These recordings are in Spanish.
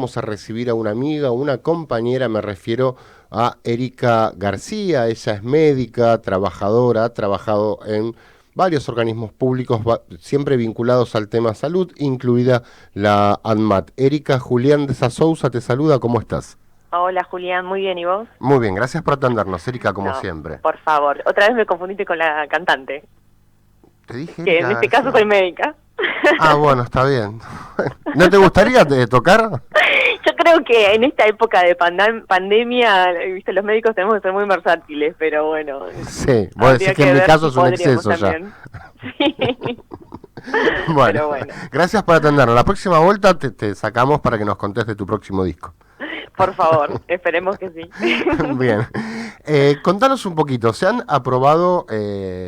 Vamos a recibir a una amiga, una compañera, me refiero a Erika García. Ella es médica, trabajadora, ha trabajado en varios organismos públicos, siempre vinculados al tema salud, incluida la ANMAT. Erika, Julián de Sousa te saluda, ¿cómo estás? Hola Julián, muy bien, ¿y vos? Muy bien, gracias por atendernos, Erika, como No, siempre. por favor, otra vez me confundiste con la cantante, ¿Te dije que en Erika este caso soy García? médica. Ah, bueno, está bien. ¿No te gustaría tocar? Yo creo que en esta época de pandemia, viste, los médicos tenemos que ser muy versátiles, pero bueno, Sí, vos decís habría que en que mi ver caso si es un podríamos exceso ya. también. Sí, Bueno, pero bueno, gracias por atendernos. La próxima vuelta te sacamos para que nos contes de tu próximo disco. por favor, esperemos que sí. Bien. Contanos un poquito. Se han aprobado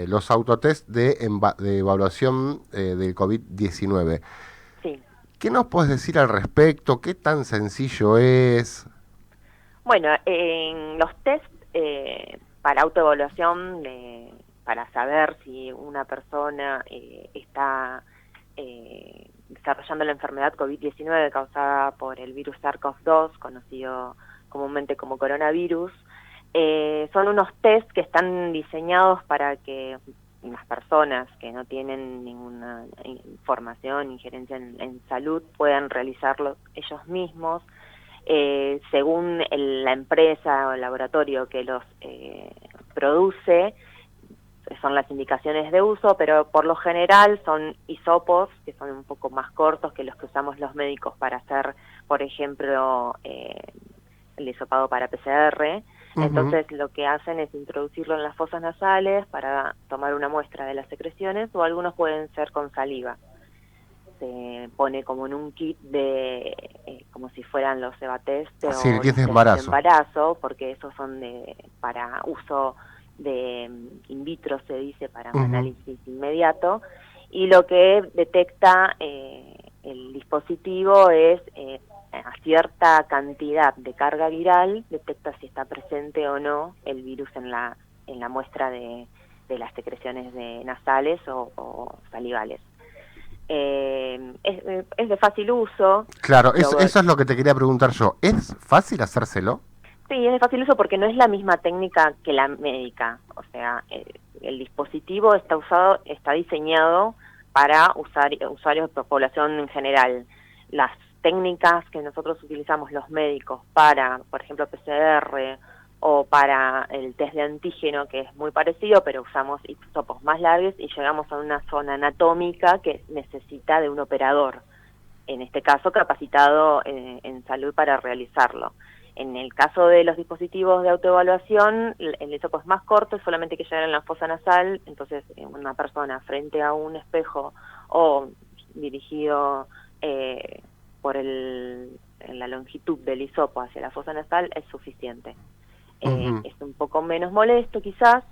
los autotest de evaluación del COVID-19. Sí, ¿Qué nos puedes decir al respecto? ¿Qué tan sencillo es? bueno, en los test para autoevaluación, para saber si una persona está desarrollando la enfermedad COVID-19 causada por el virus SARS-CoV-2, conocido comúnmente como coronavirus, son unos test que están diseñados para que las personas que no tienen ninguna información, injerencia en salud, puedan realizarlo ellos mismos según la empresa o el laboratorio que los produce, son las indicaciones de uso, pero por lo general son hisopos, que son un poco más cortos que los que usamos los médicos para hacer, por ejemplo, el hisopado para PCR. Ujú. Entonces lo que hacen es introducirlo en las fosas nasales para tomar una muestra de las secreciones, o algunos pueden ser con saliva. Se pone como en un kit de como si fueran los EVA-test Sí, el o kit los de test de embarazo. embarazo, porque esos son para uso de in vitro, se dice, para un Ujú. análisis inmediato, y lo que detecta el dispositivo es a cierta cantidad de carga viral, detecta si está presente o no el virus en la muestra de las secreciones nasales o salivales. Es de fácil uso. Claro, lo, eso es lo que te quería preguntar yo. ¿Es fácil hacérselo? sí, es de fácil uso porque no es la misma técnica que la médica. O sea, el dispositivo está diseñado para usuarios de población en general. Las técnicas que nosotros utilizamos los médicos para, por ejemplo, PCR o para el test de antígeno, que es muy parecido, pero usamos hisopos más largos y llegamos a una zona anatómica que necesita de un operador, en este caso capacitado en salud para realizarlo. En el caso de los dispositivos de autoevaluación, el hisopo es más corto, es solamente que llegar en la fosa nasal, entonces una persona frente a un espejo o dirigido eh, por en la longitud del hisopo hacia la fosa nasal es suficiente. Ujú. Es un poco menos molesto quizás,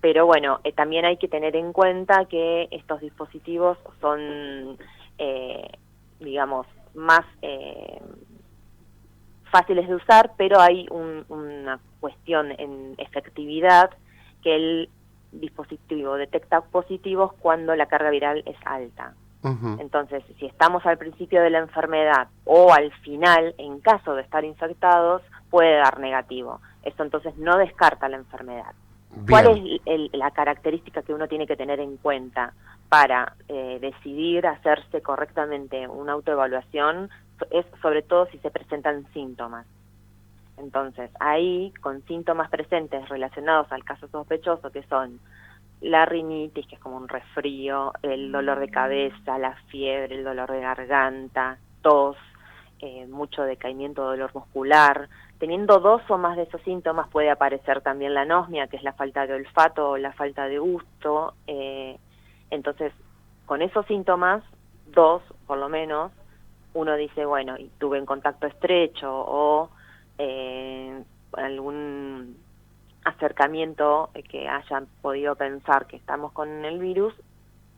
pero bueno, también hay que tener en cuenta que estos dispositivos son, eh, digamos, más fáciles de usar, pero hay una cuestión en efectividad, que el dispositivo detecta positivos cuando la carga viral es alta. Ujú. Entonces, si estamos al principio de la enfermedad o al final, en caso de estar infectados, puede dar negativo. Esto entonces no descarta la enfermedad. ¿Cuál Bien. es la característica que uno tiene que tener en cuenta para decidir hacerse correctamente una autoevaluación? Es sobre todo si se presentan síntomas. Entonces, ahí, con síntomas presentes relacionados al caso sospechoso, que son la rinitis, que es como un resfrío, el dolor de cabeza, la fiebre, el dolor de garganta, tos, mucho decaimiento, dolor muscular. Teniendo dos o más de esos síntomas puede aparecer también la anosmia, que es la falta de olfato o la falta de gusto. Entonces, con esos síntomas, dos por lo menos, uno dice, bueno, y tuve un contacto estrecho o algún acercamiento que hayan podido pensar que estamos con el virus,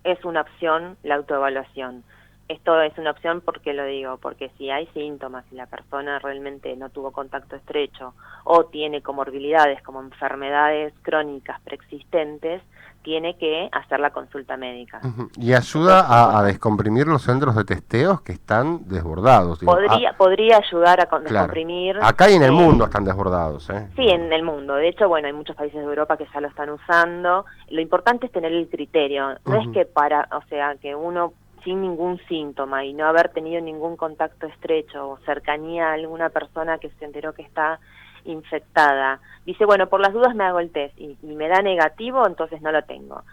es una opción la autoevaluación. esto es una opción, porque lo digo, porque si hay síntomas y la persona realmente no tuvo contacto estrecho o tiene comorbilidades como enfermedades crónicas preexistentes, tiene que hacer la consulta médica. Ujú. Y Eso es ayuda a importante. descomprimir los centros de testeos que están desbordados. Digo, Podría ayudar a claro. descomprimir. Acá y en el mundo están desbordados, ¿eh? Sí, en el mundo. De hecho, bueno, hay muchos países de Europa que ya lo están usando. Lo importante es tener el criterio. No es Ujú. que o sea, que uno sin ningún síntoma y no haber tenido ningún contacto estrecho o cercanía a alguna persona que se enteró que está infectada, dice, bueno, por las dudas me hago el test y me da negativo, entonces no lo tengo.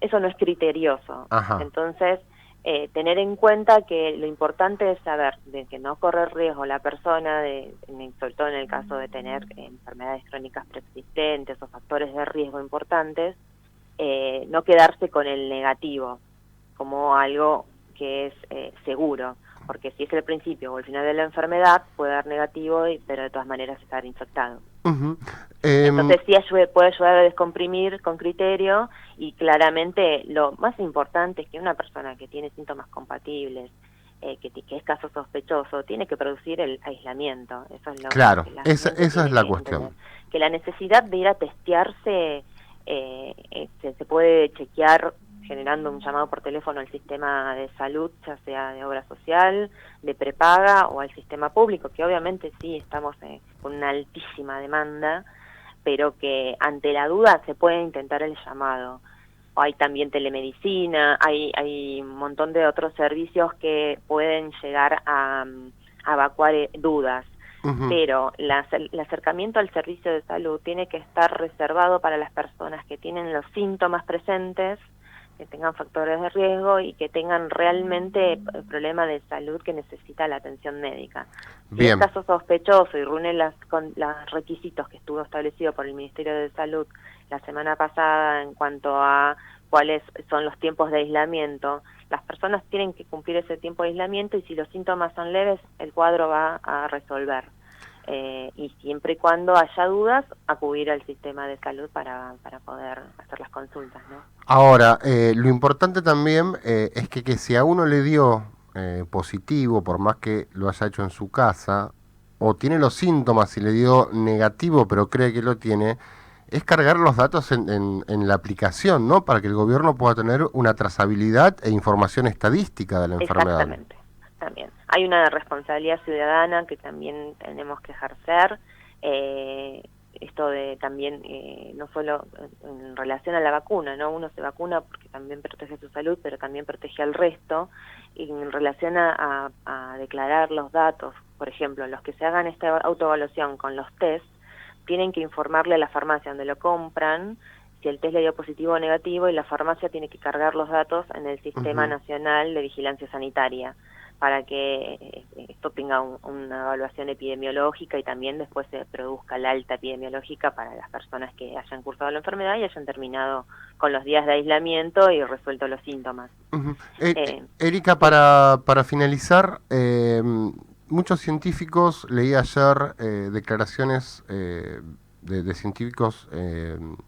Eso no es criterioso. Ajá. Entonces, tener en cuenta que lo importante es saber de que no correr riesgo la persona, sobre todo en el caso de tener enfermedades crónicas preexistentes o factores de riesgo importantes, no quedarse con el negativo como algo que es seguro, porque si es el principio o el final de la enfermedad puede dar negativo, pero de todas maneras estar infectado. Ujú. Entonces sí puede ayudar a descomprimir con criterio, y claramente lo más importante es que una persona que tiene síntomas compatibles, que es caso sospechoso, tiene que producir el aislamiento. Eso es lo Claro, que la gente esa es tiene la que entender. cuestión. Que la necesidad de ir a testearse se puede chequear generando un llamado por teléfono al sistema de salud, ya sea de obra social, de prepaga o al sistema público, que obviamente sí estamos con una altísima demanda, pero que ante la duda se puede intentar el llamado. Hay también telemedicina, hay un montón de otros servicios que pueden llegar a evacuar dudas, Ujú. pero el acercamiento al servicio de salud tiene que estar reservado para las personas que tienen los síntomas presentes, que tengan factores de riesgo y que tengan realmente problemas de salud que necesita la atención médica. Si es Bien. caso sospechoso y reúne los requisitos que estuvo establecido por el Ministerio de Salud la semana pasada en cuanto a cuáles son los tiempos de aislamiento, las personas tienen que cumplir ese tiempo de aislamiento, y si los síntomas son leves, el cuadro va a resolver. Y siempre y cuando haya dudas, acudir al sistema de salud para poder hacer las consultas, ¿no? Ahora, lo importante también es que si a uno le dio positivo, por más que lo haya hecho en su casa, o tiene los síntomas y le dio negativo, pero cree que lo tiene, es cargar los datos en la aplicación, ¿no? Para que el gobierno pueda tener una trazabilidad e información estadística de la enfermedad. Exactamente, también. Hay una responsabilidad ciudadana que también tenemos que ejercer. Esto de también, no solo en relación a la vacuna, ¿no? Uno se vacuna porque también protege su salud, pero también protege al resto. Y en relación a declarar los datos, por ejemplo, los que se hagan esta autoevaluación con los test, tienen que informarle a la farmacia donde lo compran si el test le dio positivo o negativo, y la farmacia tiene que cargar los datos en el Sistema Ujú. Nacional de Vigilancia Sanitaria para que esto tenga una evaluación epidemiológica y también después se produzca la alta epidemiológica para las personas que hayan cursado la enfermedad y hayan terminado con los días de aislamiento y resuelto los síntomas. Ujú. Erika, Sí. para finalizar, muchos científicos, leí ayer declaraciones de científicos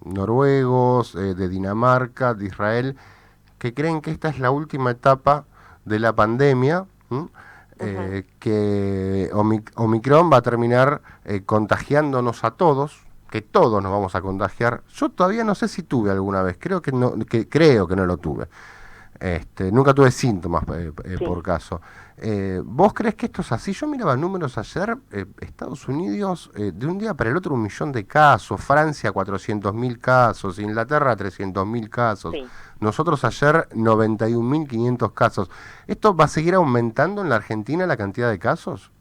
noruegos, de Dinamarca, de Israel, que creen que esta es la última etapa de la pandemia, ¿m? Ujú. Que Omicron va a terminar contagiándonos a todos, que todos nos vamos a contagiar. Yo todavía no sé si tuve alguna vez, creo que no lo tuve. Nunca tuve síntomas Sí. por caso. ¿Vos crees que esto es así? Yo miraba números ayer, Estados Unidos, de un día para el otro 1 millón de casos, Francia 400.000 casos, Inglaterra 300.000 casos, Sí. nosotros ayer 91.500 casos. ¿Esto va a seguir aumentando en la Argentina la cantidad de casos?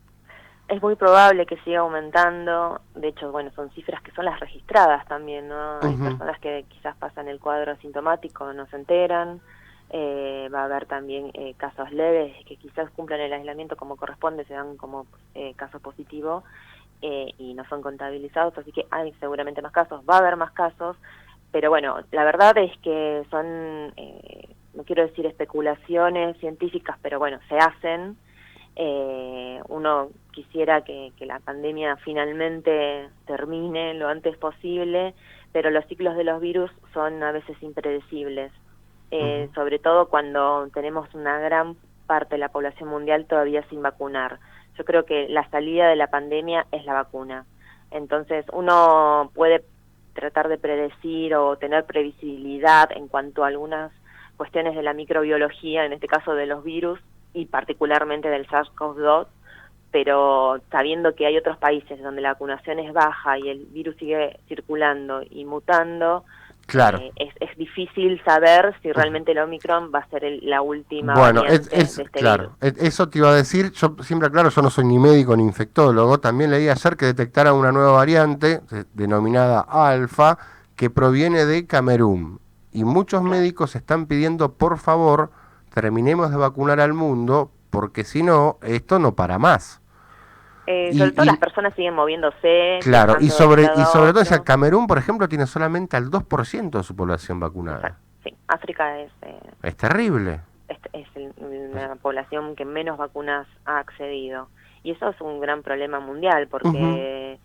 Es muy probable que siga aumentando. De hecho, bueno, son cifras que son las registradas también, ¿no? Hay Ujú. personas que quizás pasan el cuadro asintomático, no se enteran. Va a haber también casos leves que quizás cumplan el aislamiento como corresponde, se dan como casos positivos y no son contabilizados, así que hay seguramente más casos, va a haber más casos, pero bueno, la verdad es que son, no quiero decir especulaciones científicas, pero bueno, se hacen. Uno quisiera que la pandemia finalmente termine lo antes posible, pero los ciclos de los virus son a veces impredecibles. sobre todo cuando tenemos una gran parte de la población mundial todavía sin vacunar. Yo creo que la salida de la pandemia es la vacuna. Entonces uno puede tratar de predecir o tener previsibilidad en cuanto a algunas cuestiones de la microbiología, en este caso de los virus y particularmente del SARS-CoV-2, pero sabiendo que hay otros países donde la vacunación es baja y el virus sigue circulando y mutando, claro. Es difícil saber si realmente el Omicron va a ser la última variante de este claro, virus. Eso te iba a decir, yo siempre aclaro, yo no soy ni médico ni infectólogo, también leí ayer que detectaron una nueva variante denominada alfa que proviene de Camerún y muchos médicos están pidiendo por favor terminemos de vacunar al mundo porque si no, esto no para más. Sobre todo las personas siguen moviéndose. Claro, y sobre todo el Camerún, por ejemplo, tiene solamente al 2% de su población vacunada. Sí, África es terrible. Es la población que menos vacunas ha accedido. Y eso es un gran problema mundial, porque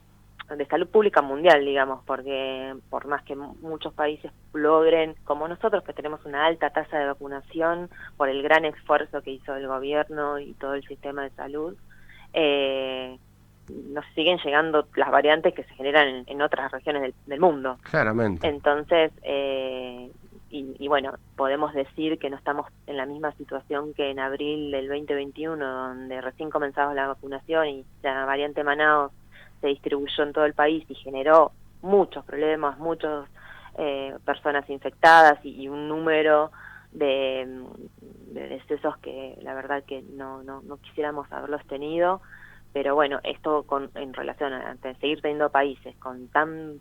de salud pública mundial, digamos, porque por más que muchos países logren, como nosotros, que tenemos una alta tasa de vacunación por el gran esfuerzo que hizo el gobierno y todo el sistema de salud, nos siguen llegando las variantes que se generan en otras regiones del mundo. Claramente. Entonces, y bueno, podemos decir que no estamos en la misma situación que en abril del 2021, donde recién comenzaba la vacunación y la variante Manaos se distribuyó en todo el país y generó muchos problemas, muchas personas infectadas y un número de decesos que la verdad que no quisiéramos haberlos tenido, pero bueno, esto en relación a seguir teniendo países con tan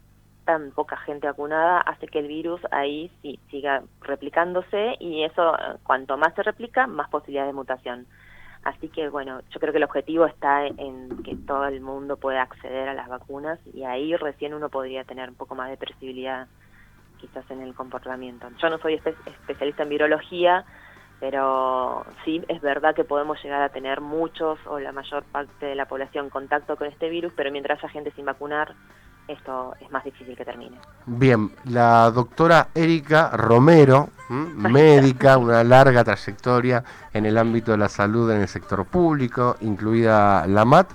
poca gente vacunada hace que el virus ahí sí siga replicándose y eso, cuanto más se replica, más posibilidades de mutación. Así que bueno, yo creo que el objetivo está en que todo el mundo pueda acceder a las vacunas y ahí recién uno podría tener un poco más de previsibilidad quizás en el comportamiento. Yo no soy especialista en virología, pero sí es verdad que podemos llegar a tener muchos o la mayor parte de la población contacto con este virus, pero mientras haya gente sin vacunar, esto es más difícil que termine. Bien, la doctora Erika Romero, médica, una larga trayectoria en el ámbito de la salud en el sector público, incluida la MAT.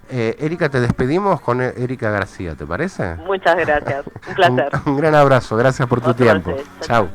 Erika, te despedimos con Erika García, ¿te parece? Muchas gracias, un placer. Un gran abrazo, gracias por tu tiempo. Chau.